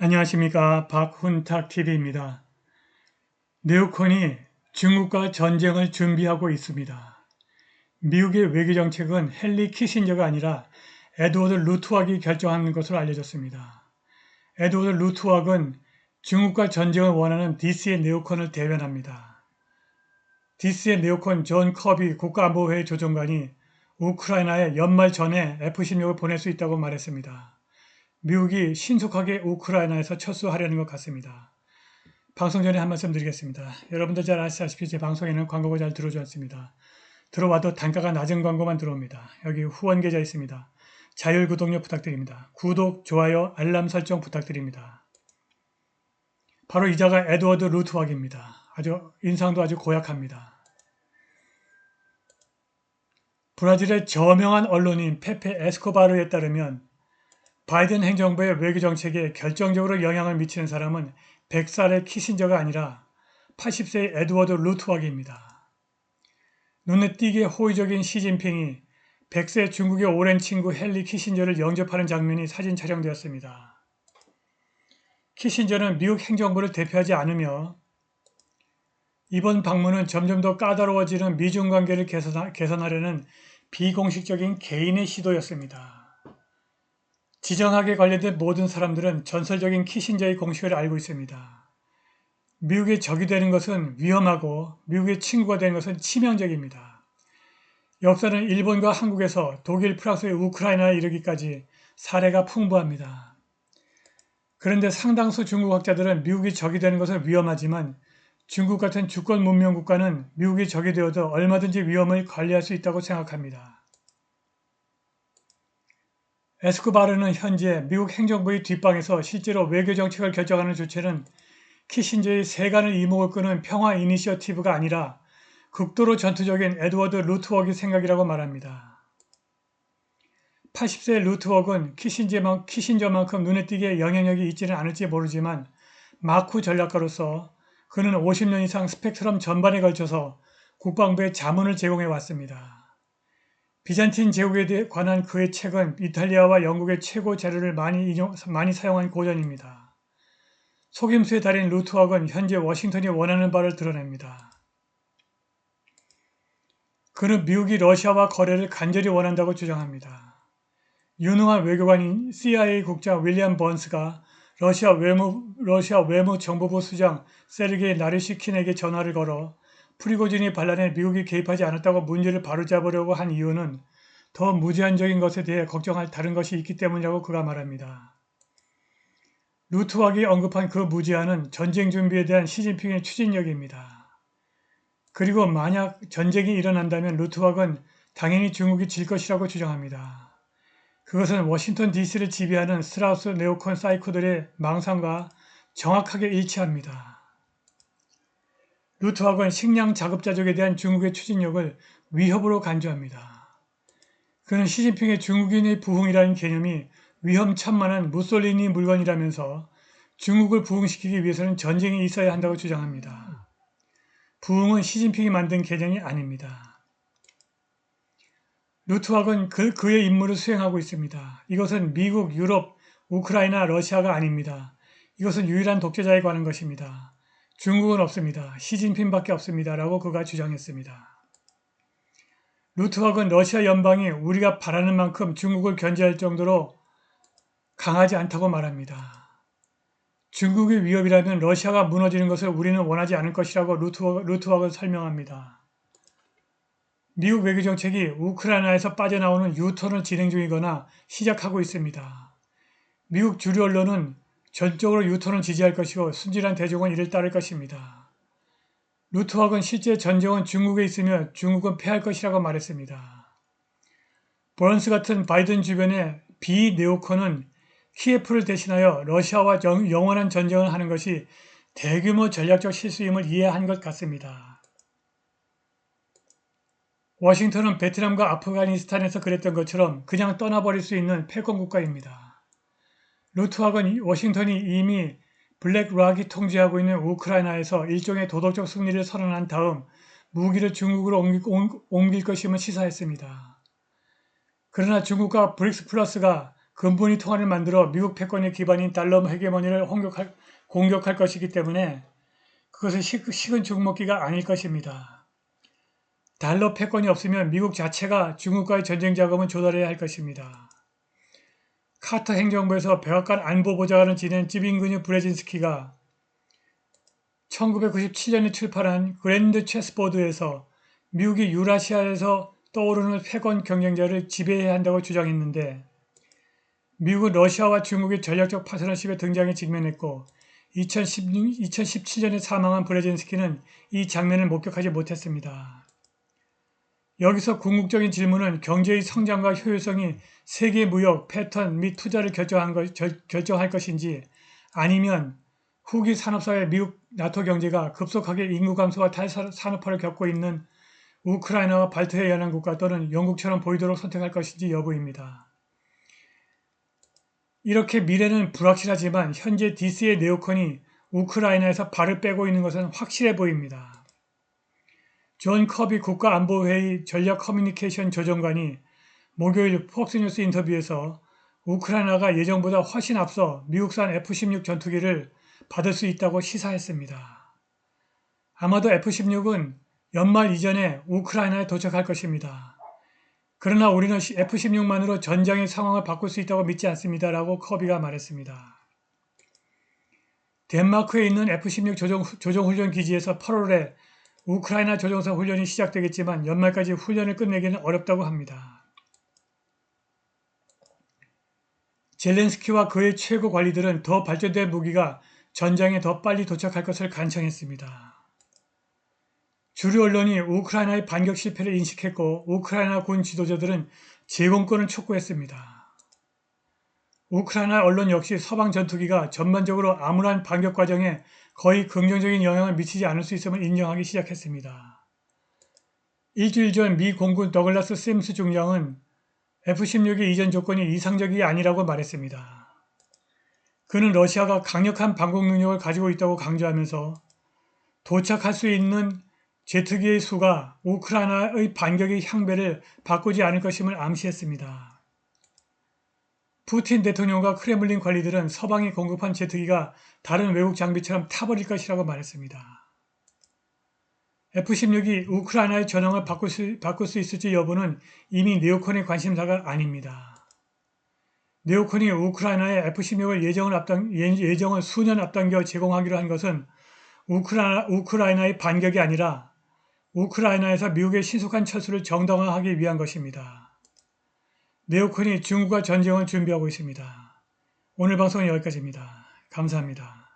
안녕하십니까. 박훈탁TV입니다. 네오콘이 중국과 전쟁을 준비하고 있습니다. 미국의 외교정책은 헨리 키신저가 아니라 에드워드 루트왁이 결정한 것으로 알려졌습니다. 에드워드 루트왁은 중국과 전쟁을 원하는 디스의 네오콘을 대변합니다. 디스의 네오콘 존 커비 국가안보회의 조정관이 우크라이나에 연말 전에 F-16을 보낼 수 있다고 말했습니다. 미국이 신속하게 우크라이나에서 철수하려는 것 같습니다. 방송 전에 한 말씀 드리겠습니다. 여러분들 잘 아시다시피 제 방송에는 광고가 잘 들어오지 않습니다. 들어와도 단가가 낮은 광고만 들어옵니다. 여기 후원 계좌 있습니다. 자율 구독료 부탁드립니다. 구독, 좋아요, 알람 설정 부탁드립니다. 바로 이자가 에드워드 루트왁입니다. 인상도 아주 고약합니다. 브라질의 저명한 언론인 페페 에스코바르에 따르면 바이든 행정부의 외교정책에 결정적으로 영향을 미치는 사람은 100살의 키신저가 아니라 80세의 에드워드 루트왁입니다. 눈에 띄게 호의적인 시진핑이 100세 중국의 오랜 친구 헨리 키신저를 영접하는 장면이 사진 촬영되었습니다. 키신저는 미국 행정부를 대표하지 않으며 이번 방문은 점점 더 까다로워지는 미중 관계를 개선하려는 비공식적인 개인의 시도였습니다. 지정학에 관련된 모든 사람들은 전설적인 키신저의 공식을 알고 있습니다. 미국의 적이 되는 것은 위험하고 미국의 친구가 되는 것은 치명적입니다. 역사는 일본과 한국에서 독일, 프랑스의 우크라이나에 이르기까지 사례가 풍부합니다. 그런데 상당수 중국 학자들은 미국이 적이 되는 것은 위험하지만 중국 같은 주권 문명 국가는 미국이 적이 되어도 얼마든지 위험을 관리할 수 있다고 생각합니다. 에스코바르는 현재 미국 행정부의 뒷방에서 실제로 외교정책을 결정하는 주체는 키신저의 세간을 이목을 끄는 평화 이니셔티브가 아니라 극도로 전투적인 에드워드 루트웍의 생각이라고 말합니다. 80세 루트웍은 키신저만큼 눈에 띄게 영향력이 있지는 않을지 모르지만 마쿠 전략가로서 그는 50년 이상 스펙트럼 전반에 걸쳐서 국방부에 자문을 제공해 왔습니다. 비잔틴 제국에 관한 그의 책은 이탈리아와 영국의 최고 자료를 많이 사용한 고전입니다. 속임수의 달인 루트왁은 현재 워싱턴이 원하는 바를 드러냅니다. 그는 미국이 러시아와 거래를 간절히 원한다고 주장합니다. 유능한 외교관인 CIA 국장 윌리엄 번스가 러시아 외무정보부 수장 세르게이 나르시킨에게 전화를 걸어 프리고진이 반란에 미국이 개입하지 않았다고 문제를 바로잡으려고 한 이유는 더 무제한적인 것에 대해 걱정할 다른 것이 있기 때문이라고 그가 말합니다. 루트왁이 언급한 그 무제한은 전쟁 준비에 대한 시진핑의 추진력입니다. 그리고 만약 전쟁이 일어난다면 루트왁은 당연히 중국이 질 것이라고 주장합니다. 그것은 워싱턴 DC를 지배하는 스트라우스 네오콘 사이코들의 망상과 정확하게 일치합니다. 루트왁은 식량 자급자족에 대한 중국의 추진력을 위협으로 간주합니다. 그는 시진핑의 중국인의 부흥이라는 개념이 위험천만한 무솔리니 물건이라면서 중국을 부흥시키기 위해서는 전쟁이 있어야 한다고 주장합니다. 부흥은 시진핑이 만든 개념이 아닙니다. 루트왁은 그의 임무를 수행하고 있습니다. 이것은 미국, 유럽, 우크라이나, 러시아가 아닙니다. 이것은 유일한 독재자에 관한 것입니다. 중국은 없습니다. 시진핑밖에 없습니다. 라고 그가 주장했습니다. 루트왁은 러시아 연방이 우리가 바라는 만큼 중국을 견제할 정도로 강하지 않다고 말합니다. 중국의 위협이라면 러시아가 무너지는 것을 우리는 원하지 않을 것이라고 루트왁은 설명합니다. 미국 외교정책이 우크라이나에서 빠져나오는 유턴을 진행 중이거나 시작하고 있습니다. 미국 주류 언론은 전적으로 유턴을 지지할 것이고 순진한 대중은 이를 따를 것입니다. 루트왁은 실제 전쟁은 중국에 있으며 중국은 패할 것이라고 말했습니다. 버런스 같은 바이든 주변의 비네오콘은 키예프를 대신하여 러시아와 영원한 전쟁을 하는 것이 대규모 전략적 실수임을 이해한 것 같습니다. 워싱턴은 베트남과 아프가니스탄에서 그랬던 것처럼 그냥 떠나버릴 수 있는 패권 국가입니다. 루트왁은 워싱턴이 이미 블랙락이 통제하고 있는 우크라이나에서 일종의 도덕적 승리를 선언한 다음 무기를 중국으로 옮길 것임을 시사했습니다. 그러나 중국과 브릭스 플러스가 근본이 통화를 만들어 미국 패권의 기반인 달러 헤게모니를 공격할 것이기 때문에 그것은 식은 죽 먹기가 아닐 것입니다. 달러 패권이 없으면 미국 자체가 중국과의 전쟁 자금을 조달해야 할 것입니다. 카터 행정부에서 백악관 안보보좌관을 지낸 찌빙근유 브레진스키가 1997년에 출판한 그랜드 체스보드에서 미국이 유라시아에서 떠오르는 패권 경쟁자를 지배해야 한다고 주장했는데 미국은 러시아와 중국의 전략적 파트너십에 등장에 직면했고 2017년에 사망한 브레진스키는 이 장면을 목격하지 못했습니다. 여기서 궁극적인 질문은 경제의 성장과 효율성이 세계 무역, 패턴 및 투자를 결정할 것인지 아니면 후기 산업사회 미국 나토 경제가 급속하게 인구 감소와 탈산업화를 겪고 있는 우크라이나와 발트해 연안국가 또는 영국처럼 보이도록 선택할 것인지 여부입니다. 이렇게 미래는 불확실하지만 현재 DC의 네오콘이 우크라이나에서 발을 빼고 있는 것은 확실해 보입니다. 존 커비 국가안보회의 전략커뮤니케이션 조정관이 목요일 폭스뉴스 인터뷰에서 우크라이나가 예정보다 훨씬 앞서 미국산 F-16 전투기를 받을 수 있다고 시사했습니다. 아마도 F-16은 연말 이전에 우크라이나에 도착할 것입니다. 그러나 우리는 F-16만으로 전장의 상황을 바꿀 수 있다고 믿지 않습니다. 라고 커비가 말했습니다. 덴마크에 있는 F-16 조종훈련 기지에서 8월에 우크라이나 조종사 훈련이 시작되겠지만 연말까지 훈련을 끝내기는 어렵다고 합니다. 젤렌스키와 그의 최고 관리들은 더 발전된 무기가 전장에 더 빨리 도착할 것을 간청했습니다. 주류 언론이 우크라이나의 반격 실패를 인식했고 우크라이나 군 지도자들은 제공권을 촉구했습니다. 우크라이나 언론 역시 서방 전투기가 전반적으로 암울한 반격 과정에 거의 긍정적인 영향을 미치지 않을 수 있음을 인정하기 시작했습니다. 일주일 전 미 공군 더글라스 심스 중장은 F-16의 이전 조건이 이상적이 아니라고 말했습니다. 그는 러시아가 강력한 방공 능력을 가지고 있다고 강조하면서 도착할 수 있는 제트기의 수가 우크라이나의 반격의 향배를 바꾸지 않을 것임을 암시했습니다. 푸틴 대통령과 크렘린린 관리들은 서방이 공급한 제트기가 다른 외국 장비처럼 타버릴 것이라고 말했습니다. F-16이 우크라이나의 전황을 바꿀 수 있을지 여부는 이미 네오콘의 관심사가 아닙니다. 네오콘이 우크라이나에 F-16을 예정을 수년 앞당겨 제공하기로 한 것은 우크라이나의 반격이 아니라 우크라이나에서 미국의 신속한 철수를 정당화하기 위한 것입니다. 네오콘이 중국과 전쟁을 준비하고 있습니다. 오늘 방송은 여기까지입니다. 감사합니다.